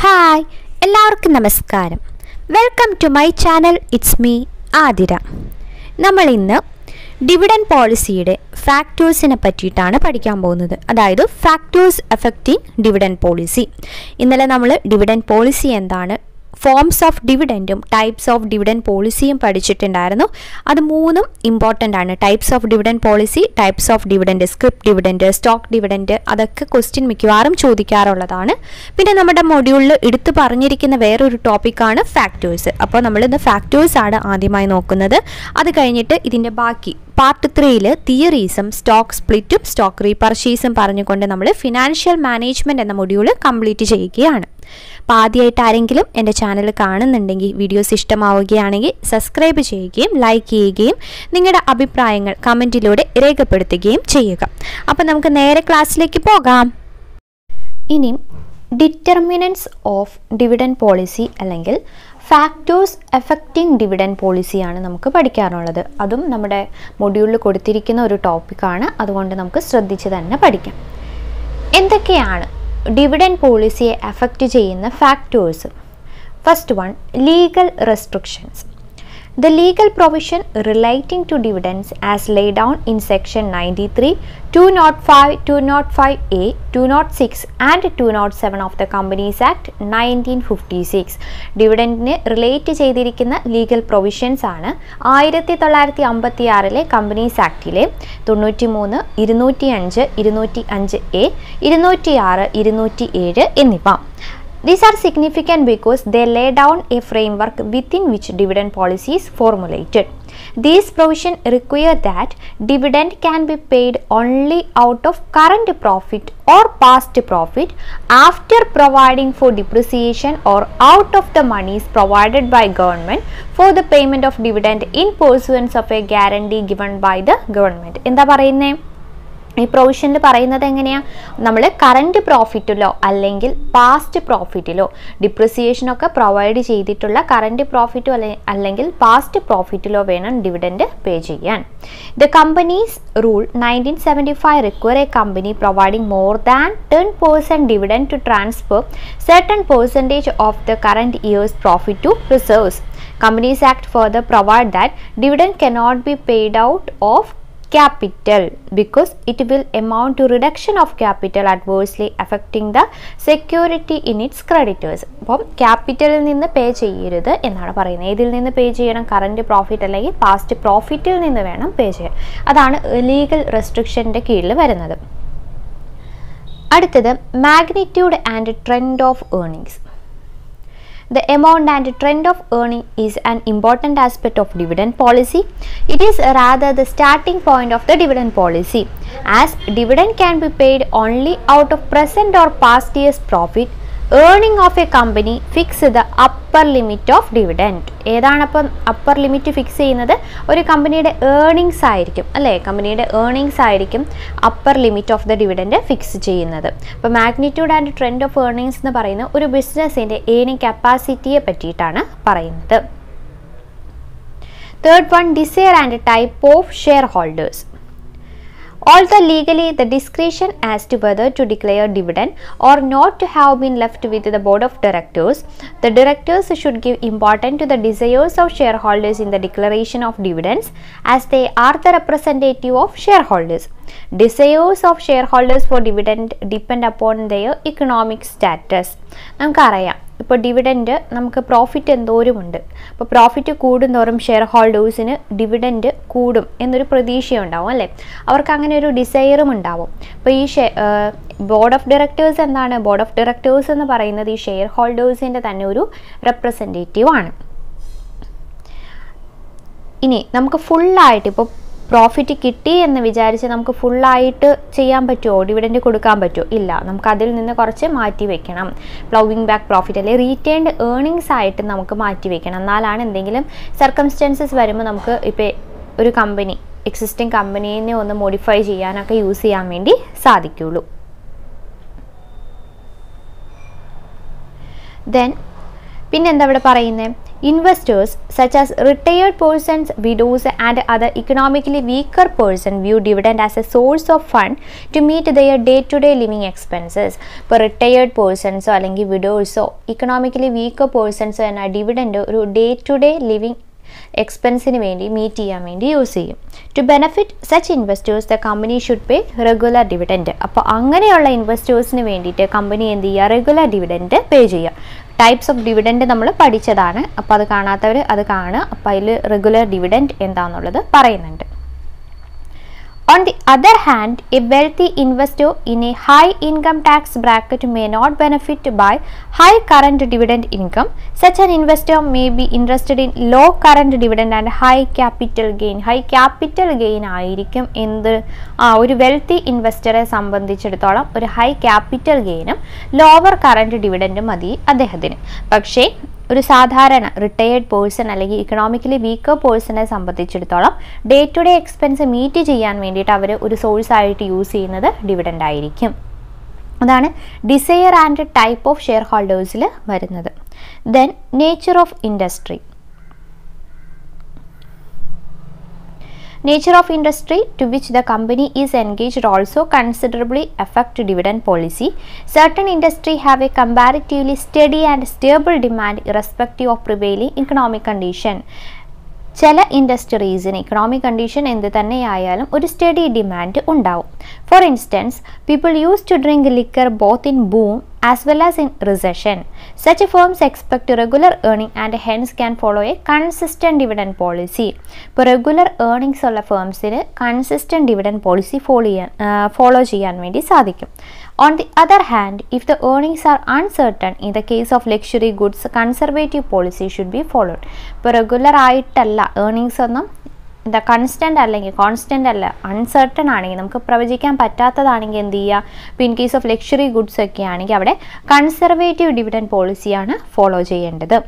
Hi എല്ലാവർക്കും നമസ്കാരം. Welcome to my channel. It's me Athira. നമ്മൾ ഇന്ന് ഡിവിഡൻഡ് പോളിസിയുടെ ഫാക്ടേഴ്സിനെ പറ്റിയിട്ടാണ് പഠിക്കാൻ പോകുന്നത്. അതായത് ഫാക്ടേഴ്സ് അഫക്റ്റിംഗ് ഡിവിഡൻഡ് പോളിസി. ഇന്നലെ നമ്മൾ ഡിവിഡൻഡ് പോളിസി എന്താണ്, ഫോംസ് ഓഫ് ഡിവിഡൻറ്റും ടൈപ്സ് ഓഫ് ഡിവിഡൻഡ് പോളിസിയും പഠിച്ചിട്ടുണ്ടായിരുന്നു. അത് മൂന്നും ഇമ്പോർട്ടൻ്റ് ആണ്. Types of dividend policy, types of dividend, script dividend, stock dividend, അതൊക്കെ ക്വസ്റ്റ്യൻ മിക്കവാറും ചോദിക്കാറുള്ളതാണ്. പിന്നെ നമ്മുടെ മൊഡ്യൂളിൽ എടുത്തു പറഞ്ഞിരിക്കുന്ന വേറൊരു ടോപ്പിക്കാണ് ഫാക്ടേഴ്സ്. അപ്പോൾ നമ്മളിന്ന് ഫാക്ടേഴ്സാണ് ആദ്യമായി നോക്കുന്നത്. അത് കഴിഞ്ഞിട്ട് ഇതിൻ്റെ ബാക്കി പാർട്ട് 3 തിയറീസും സ്റ്റോക്ക് സ്പ്ലിറ്റും സ്റ്റോക്ക് റീപർച്ചേസും പറഞ്ഞുകൊണ്ട് നമ്മൾ ഫിനാൻഷ്യൽ മാനേജ്മെൻറ്റ് എന്ന മൊഡ്യൂൾ കംപ്ലീറ്റ് ചെയ്യുകയാണ്. അപ്പോൾ ആദ്യമായിട്ട് ആരെങ്കിലും എൻ്റെ ചാനൽ കാണുന്നുണ്ടെങ്കിൽ, വീഡിയോസ് ഇഷ്ടമാവുകയാണെങ്കിൽ സബ്സ്ക്രൈബ് ചെയ്യുകയും ലൈക്ക് ചെയ്യുകയും നിങ്ങളുടെ അഭിപ്രായങ്ങൾ കമൻറ്റിലൂടെ രേഖപ്പെടുത്തുകയും ചെയ്യുക. അപ്പോൾ നമുക്ക് നേരെ ക്ലാസ്സിലേക്ക് പോകാം. ഇനി ഡിറ്റർമിനൻറ്റ്സ് ഓഫ് ഡിവിഡൻഡ് പോളിസി അല്ലെങ്കിൽ ഫാക്ടേഴ്സ് എഫക്റ്റിംഗ് ഡിവിഡൻഡ് പോളിസിയാണ് നമുക്ക് പഠിക്കാനുള്ളത്. അതും നമ്മുടെ മൊഡ്യൂളിൽ കൊടുത്തിരിക്കുന്ന ഒരു ടോപ്പിക്കാണ്. അതുകൊണ്ട് നമുക്ക് ശ്രദ്ധിച്ച് തന്നെ പഠിക്കാം. എന്തൊക്കെയാണ് ഡിവിഡൻഡ് പോളിസിയെ അഫക്റ്റ് ചെയ്യുന്ന factors? First one, legal restrictions. The legal provision relating to dividends as laid down in section 93, 205, 205A, 206 and 207 of the Companies Act 1956. ഡിവിഡൻറ്റിന് relate ചെയ്തിരിക്കുന്ന ലീഗൽ പ്രൊവിഷൻസ് ആണ് 1956 കമ്പനീസ് ആക്ടിലെ 93, 205, 205A, 206, 207 എന്നിവ. These are significant because they lay down a framework within which dividend policy is formulated. These provisions require that dividend can be paid only out of current profit or past profit after providing for depreciation or out of the monies provided by government for the payment of dividend in pursuance of a guarantee given by the government. എന്താ പറയുന്നേ? ഈ പ്രൊവിഷനിൽ പറയുന്നത് എങ്ങനെയാണ്? നമ്മൾ current പ്രോഫിറ്റിലോ അല്ലെങ്കിൽ past പ്രോഫിറ്റിലോ ഡിപ്രിസിയേഷനൊക്കെ പ്രൊവൈഡ് ചെയ്തിട്ടുള്ള കറണ്ട് പ്രോഫിറ്റോ അല്ലെങ്കിൽ പാസ്റ്റ് പ്രോഫിറ്റിലോ വേണം ഡിവിഡൻഡ് പേ ചെയ്യാൻ. The companies rule 1975 require a company providing more than 10% dividend to transfer certain percentage of the current year's profit to reserves. Companies Act further provide that dividend cannot be paid out of capital because it will amount to reduction of capital adversely affecting the security in its creditors. അപ്പം ക്യാപിറ്റലിൽ നിന്ന് പേ ചെയ്യരുത് എന്നാണ് പറയുന്നത്. ഇതിൽ നിന്ന് പേ ചെയ്യണം current profit അല്ലെങ്കിൽ past പ്രോഫിറ്റിൽ നിന്ന് വേണം പേ ചെയ്യാൻ. അതാണ് ലീഗൽ റെസ്ട്രിക്ഷൻ്റെ കീഴിൽ വരുന്നത്. അടുത്തത് magnitude and trend of earnings. The amount and trend of earning is an important aspect of dividend policy. It is rather the starting point of the dividend policy, as dividend can be paid only out of present or past year's profit. Earning of a company fix the upper limit of dividend. ഏതാണ് അപ്പം upper limit fix ചെയ്യുന്നത്? ഒരു കമ്പനിയുടെ earnings ആയിരിക്കും അല്ലേ? കമ്പനിയുടെ earnings ആയിരിക്കും upper limit of the dividend fix ചെയ്യുന്നത്. അപ്പോൾ magnitude and trend of earnings എന്ന് പറയുന്ന ഒരു ബിസിനസ്സിൻ്റെ ഏർണിംഗ് കപ്പാസിറ്റിയെ പറ്റിയിട്ടാണ് പറയുന്നത്. Third one, desire and type of share holders. Although legally the discretion as to whether to declare dividend or not to have been left with the board of directors, the directors should give importance to the desires of shareholders in the declaration of dividends, as they are the representative of shareholders. Desires of shareholders for dividend depend upon their economic status. നമുക്കറിയാം, ഇപ്പോൾ dividend നമുക്ക് profit എന്തോരമുണ്ട്. അപ്പോൾ profit കൂടുന്തോറും share ഹോൾഡേഴ്സിന് dividend കൂടും എന്നൊരു പ്രതീക്ഷയുണ്ടാവും അല്ലേ? അവർക്ക് അങ്ങനെ ഒരു ഡിസയറും ഉണ്ടാവും. അപ്പോൾ ഈ ബോർഡ് ഓഫ് ഡയറക്ടേഴ്സ് എന്താണ്? ബോർഡ് ഓഫ് ഡയറക്ടേഴ്സ് എന്ന് പറയുന്നത് ഈ ഷെയർ ഹോൾഡേഴ്സിൻ്റെ തന്നെ ഒരു റെപ്രസെൻറ്റേറ്റീവ് ആണ്. ഇനി നമുക്ക് ഫുള്ളായിട്ട് ഇപ്പോൾ പ്രോഫിറ്റ് കിട്ടി എന്ന് വിചാരിച്ച് നമുക്ക് ഫുള്ളായിട്ട് ചെയ്യാൻ പറ്റുമോ? ഡിവിഡൻഡ് കൊടുക്കാൻ പറ്റുമോ? ഇല്ല. നമുക്ക് അതിൽ നിന്ന് കുറച്ച് മാറ്റി വെക്കണം. പ്ലൗവിങ് ബാക്ക് പ്രോഫിറ്റ് അല്ലെങ്കിൽ റീറ്റേൺഡ് ഏർണിങ്സ് ആയിട്ട് നമുക്ക് മാറ്റി വെക്കണം. എന്നാലാണ് എന്തെങ്കിലും സർക്കംസ്റ്റൻസസ് വരുമ്പോൾ നമുക്ക് ഇപ്പോൾ ഒരു കമ്പനി എക്സിസ്റ്റിംഗ് കമ്പനീനെ ഒന്ന് മോഡിഫൈ ചെയ്യാനൊക്കെ യൂസ് ചെയ്യാൻ വേണ്ടി സാധിക്കുള്ളൂ. ദെൻ പിന്നെന്താ ഇവിടെ പറയുന്നത്? Investors such as retired persons, widows and other economically weaker persons view dividend as a source of fund to meet their day-to-day living expenses. ഇപ്പോൾ retired persons അല്ലെങ്കിൽ widows economically weaker persons എന്ന dividend ഒരു day-to-day living എക്സ്പെൻസിന് വേണ്ടി meet ചെയ്യാൻ വേണ്ടി use ചെയ്യും. To benefit such investors the company should pay regular dividend. അപ്പോൾ അങ്ങനെയുള്ള ഇൻവെസ്റ്റേഴ്സിന് വേണ്ടിയിട്ട് കമ്പനി എന്ത് ചെയ്യുക, റെഗുലർ ഡിവിഡൻഡ് പേ ചെയ്യുക. ടൈപ്സ് ഓഫ് ഡിവിഡൻഡ് നമ്മൾ പഠിച്ചതാണ്, അപ്പോൾ അത് കാണാത്തവർ അത് കാണുക. അപ്പോൾ അതിൽ റെഗുലർ ഡിവിഡൻഡ് എന്താണെന്നുള്ളത് പറയുന്നുണ്ട്. On the other hand, a wealthy investor in a high income tax bracket may not benefit by high current dividend income. Such an investor may be interested in low current dividend and high capital gain. High capital gain ആയിരിക്കും എന്ത് ഒരു wealthy ഇൻവെസ്റ്ററെ സംബന്ധിച്ചിടത്തോളം ഒരു high capital ഗെയിനും lower current ഡിവിഡൻഡും മതി അദ്ദേഹത്തിന്. പക്ഷേ ഒരു സാധാരണ റിട്ടയേർഡ് പേഴ്സൺ അല്ലെങ്കിൽ ഇക്കണോമിക്കലി വീക്കർ പേഴ്സണെ സംബന്ധിച്ചിടത്തോളം day to day expense meet ചെയ്യാൻ വേണ്ടിയിട്ട് അവർ ഒരു സോഴ്സ് ആയിട്ട് യൂസ് ചെയ്യുന്നത് ഡിവിഡൻഡ് ആയിരിക്കും. അതാണ് desire and type of share ഹോൾഡേഴ്സിൽ വരുന്നത്. Then nature of industry. Nature of industry to which the company is engaged also considerably affect dividend policy. Certain industry have a comparatively steady and stable demand irrespective of prevailing economic condition. ചില ഇൻഡസ്ട്രീസിന് economic condition എന്ത് തന്നെയായാലും ഒരു steady demand ഉണ്ടാവും. For instance, people use to drink liquor both in boom as well as in recession. Such firms expect regular earning and hence can follow a consistent dividend policy. ഇപ്പോൾ regular earnings ഉള്ള ഫേംസിന് consistent dividend policy follow ചെയ്യാൻ വേണ്ടി സാധിക്കും. On the other hand, if the earnings are uncertain, in the case of luxury goods, conservative policy should be followed. ഇപ്പോൾ regular ആയിട്ടല്ല earnings ഒന്നും എന്താ കോൺസ്റ്റൻ്റ് അല്ല, അൺസർട്ടൺ ആണെങ്കിൽ നമുക്ക് പ്രവചിക്കാൻ പറ്റാത്തതാണെങ്കിൽ എന്ത് ചെയ്യുക, ഇപ്പോൾ in case of luxury goods ഒക്കെ ആണെങ്കിൽ അവിടെ കൺസർവേറ്റീവ് ഡിവിഡൻഡ് പോളിസിയാണ് ഫോളോ ചെയ്യേണ്ടത്.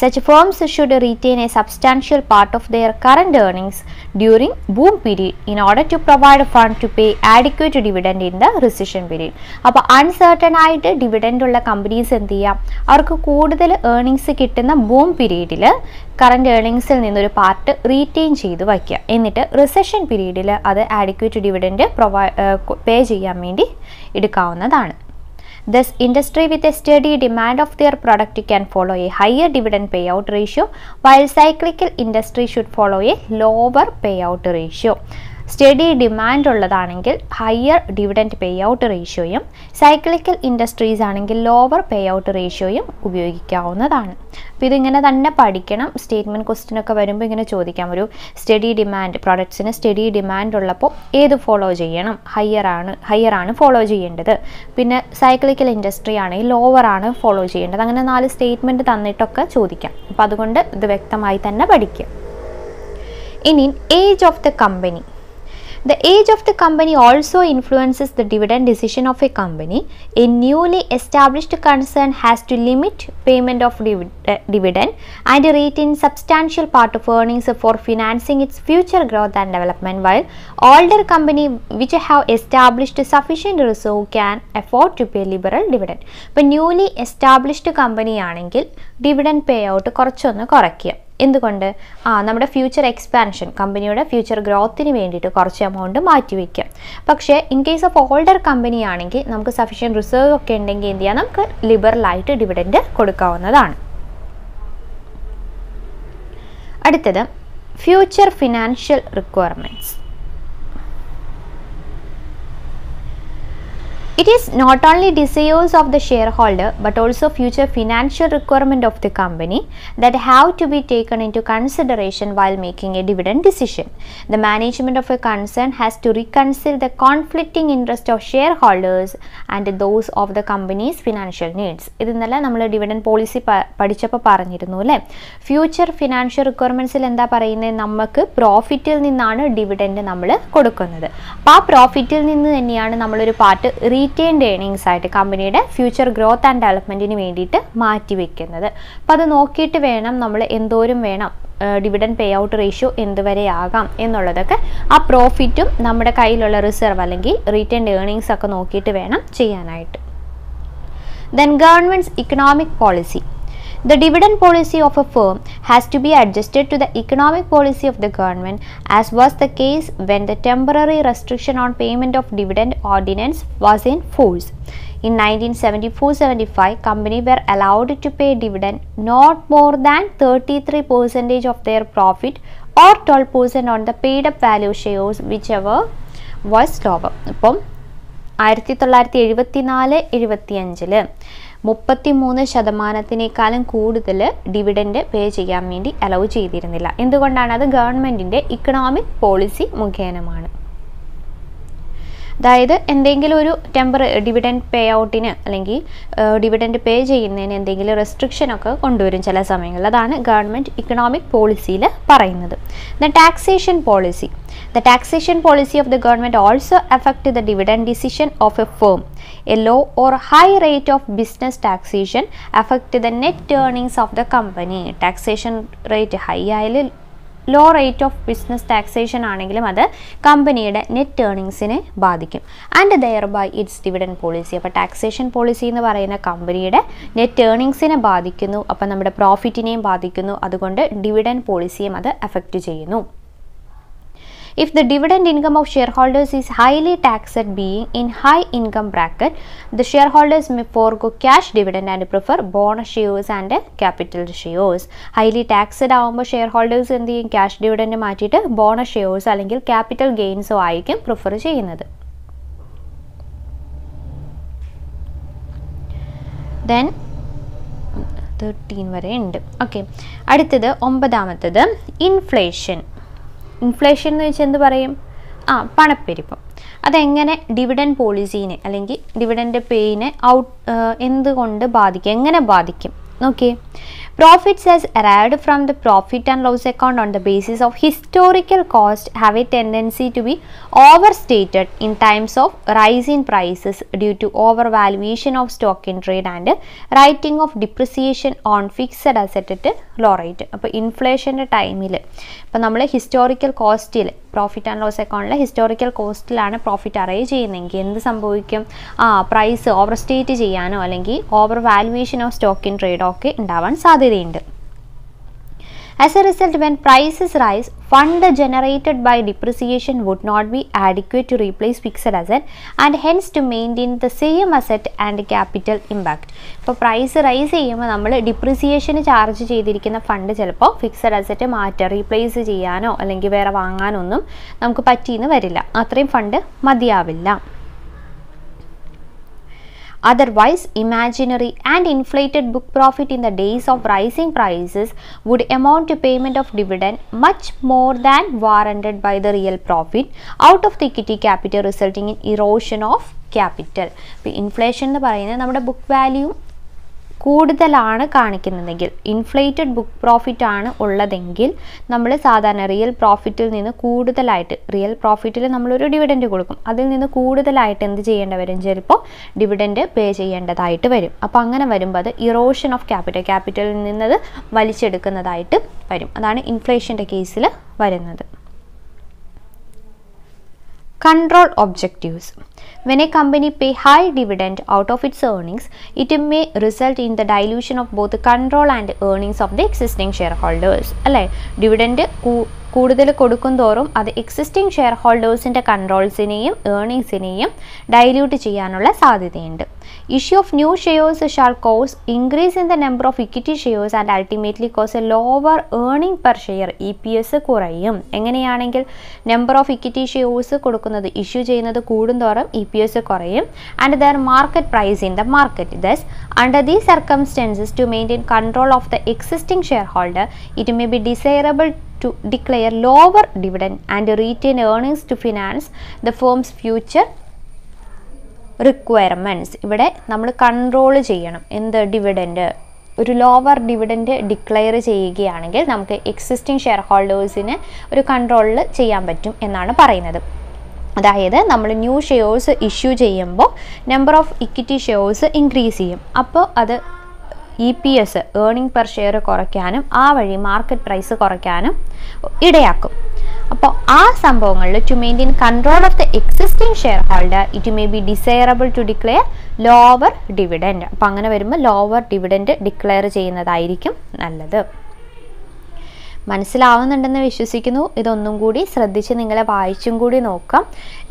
Such firms should retain a substantial part of their current earnings during boom period in order to provide fund to pay adequate dividend in the recession period. അപ്പോൾ uncertain ആയിട്ട് dividend ഉള്ള companies എന്ത് ചെയ്യാം, അവർക്ക് കൂടുതൽ earnings കിട്ടുന്ന boom പീരീഡിൽ current ഏർണിങ്സിൽ നിന്നൊരു പാർട്ട് റീറ്റെയിൻ ചെയ്ത് വയ്ക്കുക. എന്നിട്ട് റിസഷൻ പീരീഡിൽ അത് ആഡിക്വേറ്റ് ഡിവിഡൻഡ് പേ ചെയ്യാൻ വേണ്ടി എടുക്കാവുന്നതാണ്. Thus, industry with a steady demand of their product can follow a higher dividend payout ratio, while cyclical industry should follow a lower payout ratio. Steady demand ഉള്ളതാണെങ്കിൽ higher dividend payout റേഷ്യോയും, cyclical industries ആണെങ്കിൽ lower payout റേഷ്യോയും ഉപയോഗിക്കാവുന്നതാണ്. അപ്പോൾ ഇതിങ്ങനെ തന്നെ പഠിക്കണം. Statement question ഒക്കെ വരുമ്പോൾ ഇങ്ങനെ ചോദിക്കാം, ഒരു സ്റ്റഡി ഡിമാൻഡ് പ്രോഡക്ട്സിന് സ്റ്റഡി ഡിമാൻഡ് ഉള്ളപ്പോൾ ഏത് ഫോളോ ചെയ്യണം, ഹയർ ആണ് ഫോളോ ചെയ്യേണ്ടത്. പിന്നെ സൈക്ലിക്കൽ ഇൻഡസ്ട്രി ആണെങ്കിൽ ലോവർ ആണ് ഫോളോ ചെയ്യേണ്ടത്. അങ്ങനെ 4 സ്റ്റേറ്റ്മെൻറ്റ് തന്നിട്ടൊക്കെ ചോദിക്കാം. അപ്പോൾ അതുകൊണ്ട് ഇത് വ്യക്തമായി തന്നെ പഠിക്കുക. ഇനി age of the company. The age of the company also influences the dividend decision of a company. A newly established concern has to limit payment of dividend and retain substantial part of earnings for financing its future growth and development, while older company which have established sufficient reserve can afford to pay liberal dividend. ഇപ്പോൾ newly established company ആണെങ്കിൽ dividend pay out കുറച്ചൊന്ന് കുറയ്ക്കുക. എന്തുകൊണ്ട്? നമ്മുടെ future expansion, കമ്പനിയുടെ future ഗ്രോത്തിന് വേണ്ടിയിട്ട് കുറച്ച് amount മാറ്റിവെക്കാം. പക്ഷേ in case of older company ആണെങ്കിൽ നമുക്ക് സഫീഷ്യൻറ്റ് റിസർവ് ഒക്കെ ഉണ്ടെങ്കിൽ എന്ത് ചെയ്യാം, നമുക്ക് ലിബറലായിട്ട് ഡിവിഡൻഡ് കൊടുക്കാവുന്നതാണ്. അടുത്തത് future financial requirements. It is not only desires of the shareholder but also future financial requirement of the company that have to be taken into consideration while making a dividend decision. The management of a concern has to reconcile the conflicting interest of shareholders and those of the company's financial needs. ഇതെന്നല്ല നമ്മൾ dividend policy പഠിച്ചപ്പോൾ പറഞ്ഞിരുന്നു അല്ലേ. Future financial റിക്വയർമെൻറ്റ്സിൽ എന്താ പറയുന്നത്, നമുക്ക് പ്രോഫിറ്റിൽ നിന്നാണ് dividend നമ്മൾ കൊടുക്കുന്നത്. അപ്പോൾ ആ പ്രോഫിറ്റിൽ നിന്ന് തന്നെയാണ് നമ്മളൊരു പാർട്ട് റീറ്റെയിൻഡ് ഏർണിങ്സ് ആയിട്ട് കമ്പനിയുടെ ഫ്യൂച്ചർ ഗ്രോത്ത് ആൻഡ് ഡെവലപ്മെൻറ്റിന് വേണ്ടിയിട്ട് മാറ്റിവെക്കുന്നത്. അപ്പോൾ അത് നോക്കിയിട്ട് വേണം നമ്മൾ എന്തോരം വേണം, ഡിവിഡൻഡ് പേ ഔട്ട് റേഷ്യോ എന്തുവരെ ആകാം എന്നുള്ളതൊക്കെ ആ പ്രോഫിറ്റും നമ്മുടെ കയ്യിലുള്ള റിസർവ് അല്ലെങ്കിൽ റീറ്റെയിൻഡ് ഏർണിങ്സ് ഒക്കെ നോക്കിയിട്ട് വേണം ചെയ്യാനായിട്ട്. Then government's economic policy. The dividend policy of a firm has to be adjusted to the economic policy of the government, as was the case when the temporary restriction on payment of dividend ordinance was in force. In 1974-75, companies were allowed to pay dividend not more than 33% of their profit or 12% on the paid up value shares, whichever was lower. അപ്പം 1974-75 33% കൂടുതൽ dividend pay ചെയ്യാൻ വേണ്ടി allow ചെയ്തിരുന്നില്ല. എന്തുകൊണ്ടാണ്? അത് ഗവൺമെൻറ്റിൻ്റെ economic policy മുഖേനമാണ്. അതായത് എന്തെങ്കിലും ഒരു ഡിവിഡൻഡ് പേ ഔട്ടിന് അല്ലെങ്കിൽ ഡിവിഡൻഡ് പേ ചെയ്യുന്നതിന് എന്തെങ്കിലും റെസ്ട്രിക്ഷനൊക്കെ കൊണ്ടുവരും ചില സമയങ്ങളിൽ. അതാണ് ഗവൺമെൻറ് ഇക്കണോമിക് പോളിസിയിൽ പറയുന്നത്. The taxation policy. The taxation policy of the government also affects the dividend decision of a firm. A low or high rate of business taxation affects the net earnings of the company. Taxation rate high ആയാലും low rate of business taxation ആണെങ്കിലും അത് കമ്പനിയുടെ net ഏർണിങ്സിനെ ബാധിക്കും. And thereby its dividend policy. അപ്പോൾ taxation policy എന്ന് പറയുന്ന കമ്പനിയുടെ നെറ്റ് ഏർണിങ്സിനെ ബാധിക്കുന്നു. അപ്പോൾ നമ്മുടെ പ്രോഫിറ്റിനെയും ബാധിക്കുന്നു. അതുകൊണ്ട് ഡിവിഡൻഡ് പോളിസിയും അത് അഫക്റ്റ് ചെയ്യുന്നു. If the dividend income of shareholders is highly taxed, being in high income bracket, the shareholders may forego cash dividend and prefer bonus shares and capital shares. Highly taxed ആവുമ്പോൾ shareholders എന്ത് ചെയ്യും? Cash dividend മാറ്റിയിട്ട് bonus shares അല്ലെങ്കിൽ capital ഗെയിൻസോ ആയിരിക്കും prefer ചെയ്യുന്നത്. Then 13 വരെ ഉണ്ട്. Okay, അടുത്തത് 9ാമത്തത് ഇൻഫ്ലേഷൻ. ഇൻഫ്ലേഷൻ എന്ന് വെച്ചാൽ എന്ത് പറയും? പണപ്പെരുപ്പം. അതെങ്ങനെ ഡിവിഡൻഡ് പോളിസീനെ അല്ലെങ്കിൽ ഡിവിഡൻഡ് പേയിനെ എന്തുകൊണ്ട് ബാധിക്കും, എങ്ങനെ ബാധിക്കും നോക്കിയേ. Profits as arrived from the profit and loss account on the basis of historical cost have a tendency to be overstated in times of rise in prices due to overvaluation of stock in trade and writing of depreciation on fixed asset at low rate. അപ്പോൾ ഇൻഫ്ലേഷൻ്റെ ടൈമിൽ ഇപ്പോൾ നമ്മൾ historical കോസ്റ്റിൽ profit and loss അക്കൗണ്ടിലെ historical കോസ്റ്റിലാണ് profit arrange ചെയ്യുന്നതെങ്കിൽ എന്ത് സംഭവിക്കും? പ്രൈസ് ഓവർ സ്റ്റേറ്റ് ചെയ്യാനോ അല്ലെങ്കിൽ overvaluation of stock in ട്രേഡോ ഒക്കെ ഉണ്ടാവാൻ സാധ്യതയുണ്ട്. As a result, when prices rise, fund generated by depreciation would not be adequate to replace fixed asset and hence to maintain the same asset and capital impact. ഇപ്പോൾ price rice ചെയ്യുമ്പോൾ നമ്മൾ ഡിപ്രിസിയേഷന് charge ചെയ്തിരിക്കുന്ന fund ചിലപ്പോൾ fixed asset replace ചെയ്യാനോ അല്ലെങ്കിൽ വേറെ വാങ്ങാനൊന്നും നമുക്ക് പറ്റിയെന്ന് വരില്ല. അത്രയും ഫണ്ട് മതിയാവില്ല. Otherwise, imaginary and inflated book profit in the days of rising prices would amount to payment of dividend much more than warranted by the real profit out of the equity capital, resulting in erosion of capital. ഇപ്പോൾ inflation എന്ന് പറയുന്നത് നമ്മുടെ book value കൂടുതലാണ് കാണിക്കുന്നതെങ്കിൽ, inflated book profit ആണ് ഉള്ളതെങ്കിൽ നമ്മൾ സാധാരണ real പ്രോഫിറ്റിൽ നിന്ന് കൂടുതലായിട്ട്, റിയൽ പ്രോഫിറ്റിൽ നമ്മളൊരു ഡിവിഡൻഡ് കൊടുക്കും, അതിൽ നിന്ന് കൂടുതലായിട്ട് എന്ത് ചെയ്യേണ്ടി വരും? ചിലപ്പോൾ ഡിവിഡൻഡ് പേ ചെയ്യേണ്ടതായിട്ട് വരും. അപ്പോൾ അങ്ങനെ വരുമ്പോൾ അത് ഇറോഷൻ ഓഫ് ക്യാപിറ്റലിൽ നിന്നത് വലിച്ചെടുക്കുന്നതായിട്ട് വരും. അതാണ് ഇൻഫ്ലേഷൻ്റെ കേസിൽ വരുന്നത്. Control objectives. When a company pay high dividend out of its earnings, it may result in the dilution of both the control and earnings of the existing shareholders. അല്ലേ, ഡിവിഡൻഡ് കൂടുതൽ കൊടുക്കും തോറും അത് എക്സിസ്റ്റിംഗ് ഷെയർ ഹോൾഡേഴ്സിൻ്റെ കൺട്രോൾസിനെയും ഏർണിങ്സിനെയും ഡൈല്യൂട്ട് ചെയ്യാനുള്ള സാധ്യതയുണ്ട്. Issue of new shares shall cause increase in the number of equity shares and ultimately cause a lower earning per share. EPS കുറയും. എങ്ങനെയാണെങ്കിൽ നമ്പർ ഓഫ് ഇക്വിറ്റി ഷെയർസ് കൊടുക്കുന്നത് ഇഷ്യൂ ചെയ്യുന്നത് കൂടുന്തോറും EPS കുറയും. And their market price in the market. Thus under these circumstances to maintain control of the existing share holder it may be desirable to declare lower dividend and retain earnings to finance the firm's future requirements. ഇവിടെ നമ്മൾ control ചെയ്യണം. എന്ത്? Dividend. ഒരു lower dividend declare ചെയ്യുകയാണെങ്കിൽ നമുക്ക് existing share ഹോൾഡേഴ്സിന് ഒരു കൺട്രോളിൽ ചെയ്യാൻ പറ്റും എന്നാണ് പറയുന്നത്. അതായത് നമ്മൾ ന്യൂ ഷെയർസ് ഇഷ്യൂ ചെയ്യുമ്പോൾ number of equity shares increase ചെയ്യും. അപ്പോൾ അത് EPS ഏർണിംഗ് പെർ ഷെയർ കുറയ്ക്കാനും ആ വഴി മാർക്കറ്റ് പ്രൈസ് കുറയ്ക്കാനും ഇടയാക്കും. അപ്പോൾ ആ സംഭവങ്ങളിൽ to maintain control of the existing share holder it may be desirable to declare lower dividend. അപ്പോൾ അങ്ങനെ വരുമ്പോൾ ലോവർ ഡിവിഡൻഡ് ഡിക്ലെയർ ചെയ്യുന്നതായിരിക്കും നല്ലത്. മനസ്സിലാവുന്നുണ്ടെന്ന് വിശ്വസിക്കുന്നു. ഇതൊന്നും കൂടി ശ്രദ്ധിച്ച് നിങ്ങളെ വായിച്ചും കൂടി നോക്കാം.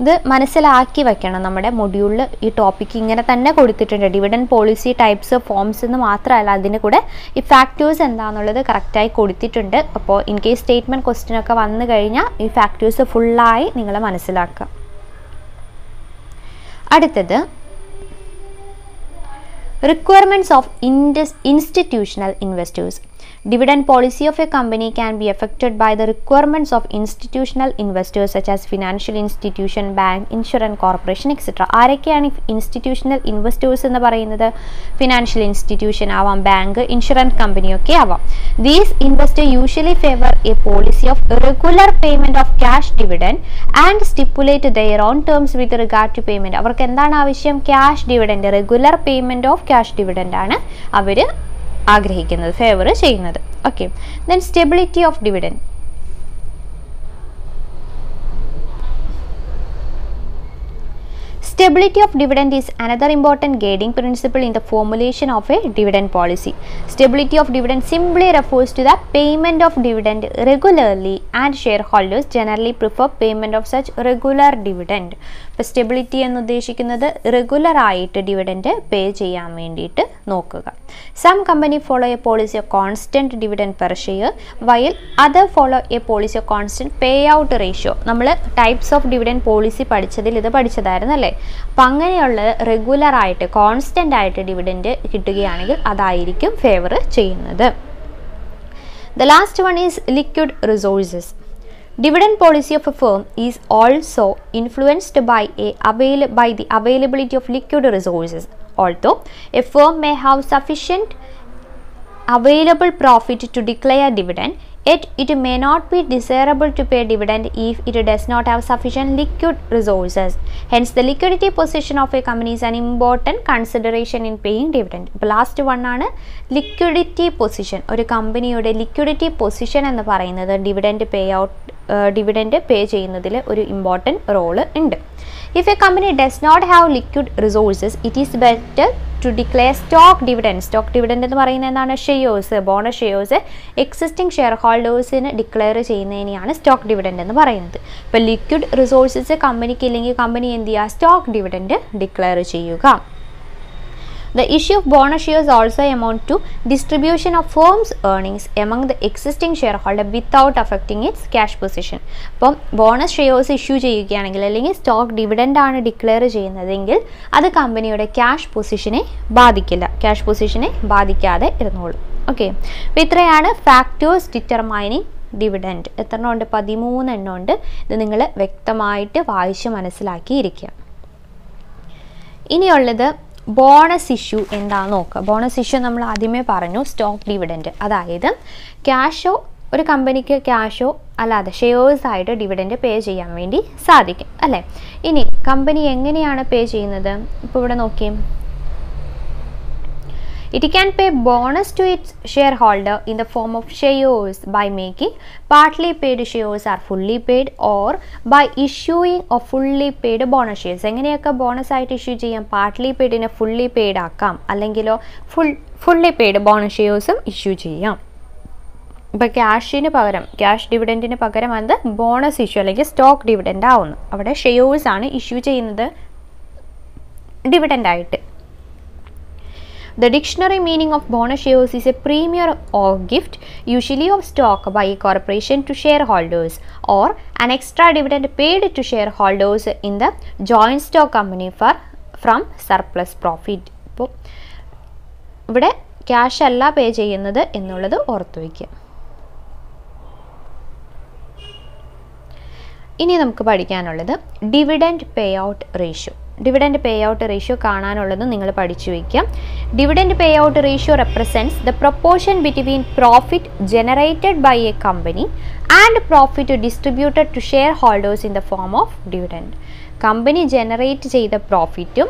ഇത് മനസ്സിലാക്കി വെക്കണം. നമ്മുടെ മൊഡ്യൂളിൽ ഈ ടോപ്പിക്ക് ഇങ്ങനെ തന്നെ കൊടുത്തിട്ടുണ്ട്. ഡിവിഡൻഡ് പോളിസി ടൈപ്സ് ഫോംസ് എന്ന് മാത്രമല്ല, അതിൻ്റെ കൂടെ ഈ ഫാക്ടേഴ്സ് എന്താണെന്നുള്ളത് കറക്റ്റായി കൊടുത്തിട്ടുണ്ട്. അപ്പോൾ ഇൻ കേസ് സ്റ്റേറ്റ്മെൻറ്റ് ക്വസ്റ്റ്യൻ ഒക്കെ വന്നു കഴിഞ്ഞാൽ ഈ ഫാക്ടേഴ്സ് ഫുള്ളായി നിങ്ങൾ മനസ്സിലാക്കുക. അടുത്തത് requirements of institutional investors. Dividend policy of a company can be affected by the requirements of institutional investors such as financial institution, bank, insurance corporation, etc. ആരൊക്കെയാണ് institutional investors എന്ന് പറയുന്നത്? ഫിനാൻഷ്യൽ ഇൻസ്റ്റിറ്റ്യൂഷൻ ആവാം, bank, insurance കമ്പനിയൊക്കെ ആവാം. These investors usually favor a policy of regular payment of cash dividend and stipulate their own terms with regard to payment. അവർക്ക് എന്താണ് ആവശ്യം? Cash dividend, regular payment of cash dividend ആണ് അവർ ആഗ്രഹിക്കുന്നത്, favour ചെയ്യുന്നത്. Okay, then stability of dividend. Stability of dividend is another important guiding principle in the formulation of a dividend policy. Stability of dividend simply refers to the payment of dividend regularly, and shareholders generally prefer payment of such regular dividend. അപ്പോൾ stability എന്ന് ഉദ്ദേശിക്കുന്നത് regular ആയിട്ട് dividend pay ചെയ്യാൻ വേണ്ടിയിട്ട് നോക്കുക. Some company follow a policy of constant dividend per share while other follow a policy of constant pay out ratio. നമ്മൾ types of dividend policy പഠിച്ചതിൽ ഇത് പഠിച്ചതായിരുന്നു അല്ലേ? അപ്പം അങ്ങനെയുള്ള റെഗുലർ ആയിട്ട് കോൺസ്റ്റൻ്റ് ആയിട്ട് ഡിവിഡൻഡ് കിട്ടുകയാണെങ്കിൽ അതായിരിക്കും ഫേവർ ചെയ്യുന്നത്. The last one is liquid resources. Dividend policy of a firm is also influenced by the availability of liquid resources. Although a firm may have sufficient available profit to declare dividend, yet it may not be desirable to pay dividend if it does not have sufficient liquid resources. Hence, the liquidity position of a company is an important consideration in paying dividend. Last one ആണ് liquidity position. ഒരു കമ്പനിയുടെ liquidity position എന്ന് പറയുന്നത് dividend pay ചെയ്യുന്നതിൽ ഒരു important role ഉണ്ട്. If a company does not have liquid resources, it is better to declare stock dividend. Stock dividend എന്ന് പറയുന്നത് എന്താണ്? Shares, bonus shares existing share ഹോൾഡേഴ്സിന് ഡിക്ലെയർ ചെയ്യുന്നതിനെയാണ് സ്റ്റോക്ക് ഡിവിഡൻഡ് എന്ന് പറയുന്നത്. ഇപ്പോൾ ലിക്വിഡ് റിസോഴ്സസ് കമ്പനിക്ക് ഇല്ലെങ്കിൽ കമ്പനി എന്ത് ചെയ്യുക? സ്റ്റോക്ക് ഡിവിഡൻഡ് ഡിക്ലെയർ ചെയ്യുക. The issue of bonus shares also amount to distribution of firm's earnings among the existing shareholder without affecting its cash position. അപ്പം ബോണസ് ഷെയർസ് ഇഷ്യൂ ചെയ്യുകയാണെങ്കിൽ അല്ലെങ്കിൽ സ്റ്റോക്ക് ഡിവിഡൻഡ് ആണ് declare ചെയ്യുന്നതെങ്കിൽ അത് കമ്പനിയുടെ ക്യാഷ് പൊസിഷനെ ബാധിക്കില്ല, cash പൊസിഷനെ ബാധിക്കാതെ ഇരുന്നോളും. ഓക്കെ, അപ്പോൾ ഇത്രയാണ് ഫാക്ടേഴ്സ് ഡിറ്റർമൈനിങ് ഡിവിഡൻഡ്. എത്ര എണ്ണം ഉണ്ട്? 13 എണ്ണം ഉണ്ട്. ഇത് നിങ്ങൾ വ്യക്തമായിട്ട് വായിച്ച് മനസ്സിലാക്കിയിരിക്കുക. ഇനിയുള്ളത് ബോണസ് ഇഷ്യൂ എന്താണെന്ന് നോക്കുക. ബോണസ് ഇഷ്യൂ നമ്മൾ ആദ്യമേ പറഞ്ഞു, സ്റ്റോക്ക് ഡിവിഡൻഡ്, അതായത് ക്യാഷോ ഒരു കമ്പനിക്ക് ക്യാഷോ അല്ലാതെ ഷെയർസ് ആയിട്ട് ഡിവിഡൻഡ് പേ ചെയ്യാൻ വേണ്ടി സാധിക്കും അല്ലേ? ഇനി കമ്പനി എങ്ങനെയാണ് പേ ചെയ്യുന്നത്? ഇപ്പോൾ ഇവിടെ നോക്കിയേ, it can pay bonus to its shareholder in the form of shares by making partly paid shares are fully paid or by issuing a fully paid bonus shares. എങ്ങനെയൊക്കെ ബോണസ് ആയിട്ട് ഇഷ്യൂ ചെയ്യാം? Partly പെയ്ഡിനെ fully paid ആക്കാം, അല്ലെങ്കിലോ fully paid bonus ഷെയർസും issue ചെയ്യാം. ഇപ്പോൾ ക്യാഷിന് പകരം, cash ഡിവിഡൻറ്റിന് പകരം അത് ബോണസ് ഇഷ്യൂ അല്ലെങ്കിൽ സ്റ്റോക്ക് ഡിവിഡൻഡ് ആവുന്നു. അവിടെ ഷെയർസ് ആണ് ഇഷ്യൂ ചെയ്യുന്നത് ഡിവിഡൻഡായിട്ട്. The dictionary meaning of bonus shares is a premium or gift, usually of stock by a corporation to shareholders, or an extra dividend paid to shareholders in the joint stock company from surplus profit. ഇപ്പോൾ ഇവിടെ cash അല്ല പേ ചെയ്യുന്നത് എന്നുള്ളത് ഓർത്തു വയ്ക്കുക. ഇനി നമുക്ക് പഠിക്കാനുള്ളത് dividend pay out ratio. Dividend pay out ratio കാണാനുള്ളത് നിങ്ങൾ പഠിച്ചു വയ്ക്കുക. Dividend pay out ratio represents the proportion between profit generated by a company and profit distributed to shareholders in the form of dividend. Company generate ചെയ്ത പ്രോഫിറ്റും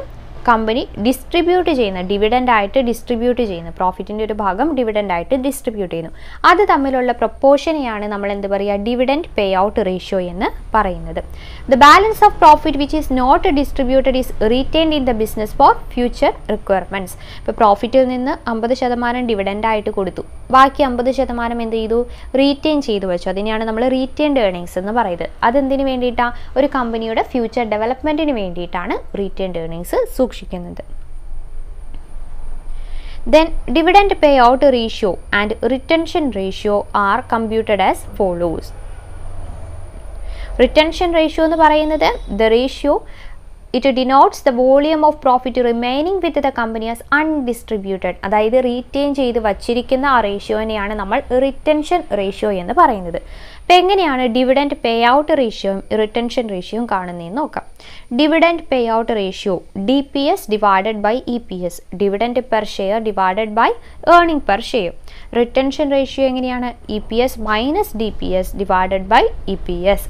company distribute ചെയ്യുന്ന dividend ആയിട്ട് distribute ചെയ്യുന്നു, പ്രോഫിറ്റിൻ്റെ ഒരു ഭാഗം ഡിവിഡൻഡ് ആയിട്ട് distribute ചെയ്യുന്നു, അത് തമ്മിലുള്ള പ്രൊപ്പോർഷനെയാണ് നമ്മൾ എന്ത് പറയുക, ഡിവിഡൻഡ് പേ ഔട്ട് റേഷ്യോ എന്ന് പറയുന്നത്. The balance of profit which is not distributed is retained in the business for future requirements. ഇപ്പോൾ പ്രോഫിറ്റിൽ നിന്ന് 50% ഡിവിഡൻഡ് ആയിട്ട് കൊടുത്തു, ബാക്കി 50% എന്ത് ചെയ്തു, റീറ്റെയിൻ ചെയ്തു വെച്ചു. അതിനെയാണ് നമ്മൾ റീറ്റെയിൻഡ് ഏർണിങ്സ് എന്ന് പറയുന്നത്. അതെന്തിനു വേണ്ടിയിട്ടാണ്, ഒരു കമ്പനിയുടെ ഫ്യൂച്ചർ ഡെവലപ്മെൻറ്റിന് വേണ്ടിയിട്ടാണ് റീറ്റെയിൻഡ് ഏർണിങ്സ് സൂക്ഷിക്കുന്നത്. Then dividend payout ratio and retention ratio are computed as follows. Retention ratio എന്ന് പറയുന്നത് the ratio it denotes the volume of profit remaining with the company as undistributed. അതായത് റീറ്റെയിൻ ചെയ്ത് വച്ചിരിക്കുന്ന ആ റേഷ്യോനെയാണ് നമ്മൾ retention ratio എന്ന് പറയുന്നത്. അപ്പോൾ എങ്ങനെയാണ് ഡിവിഡൻഡ് പേ ഔട്ട് റേഷ്യോയും റിറ്റൻഷൻ റേഷ്യോയും കാണുന്നതെന്ന് നോക്കാം. Dividend pay out ratio DPS divided by EPS, dividend per share divided by earning per share. Retention ratio എങ്ങനെയാണ്, EPS minus DPS divided by EPS.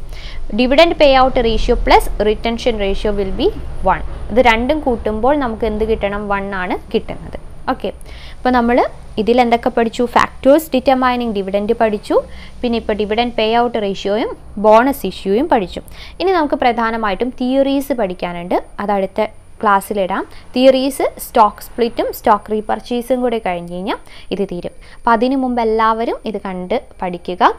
Dividend pay out ratio plus retention ratio will be 1. ഇത് രണ്ടും കൂട്ടുമ്പോൾ നമുക്ക് എന്ത് കിട്ടണം, 1 ആണ് കിട്ടുന്നത്. Okay, അപ്പോൾ നമ്മൾ ഇതിൽ എന്തൊക്കെ പഠിച്ചു, ഫാക്ടേഴ്സ് ഡിറ്റർമൈനിങ് ഡിവിഡൻഡ് പഠിച്ചു, പിന്നെ ഇപ്പോൾ ഡിവിഡൻഡ് പേ ഔട്ട് റേഷ്യോയും ബോണസ് ഇഷ്യൂയും പഠിച്ചു. ഇനി നമുക്ക് പ്രധാനമായിട്ടും തിയറീസ് പഠിക്കാനുണ്ട്, അതടുത്ത ക്ലാസ്സിലിടാം. തിയറീസ് സ്റ്റോക്ക് സ്പ്ലിറ്റും സ്റ്റോക്ക് റീപർച്ചേസും കൂടി കഴിഞ്ഞ് കഴിഞ്ഞാൽ ഇത് തീരും. അപ്പോൾ അതിനു മുമ്പ് എല്ലാവരും ഇത് കണ്ട് പഠിക്കുക,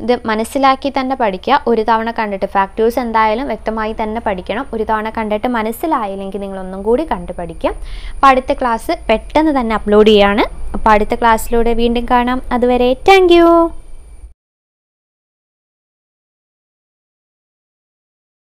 ഇത് മനസ്സിലാക്കി തന്നെ പഠിക്കുക. ഒരു തവണ കണ്ടിട്ട് ഫാക്ടേഴ്സ് എന്തായാലും വ്യക്തമായി തന്നെ പഠിക്കണം. ഒരു തവണ കണ്ടിട്ട് മനസ്സിലായില്ലെങ്കിൽ നിങ്ങളൊന്നും കൂടി കണ്ട് പഠിക്കുക. അപ്പോൾ അടുത്ത ക്ലാസ് പെട്ടെന്ന് തന്നെ അപ്ലോഡ് ചെയ്യാണ്. അപ്പോൾ അടുത്ത ക്ലാസ്സിലൂടെ വീണ്ടും കാണാം. അതുവരെ താങ്ക് യു.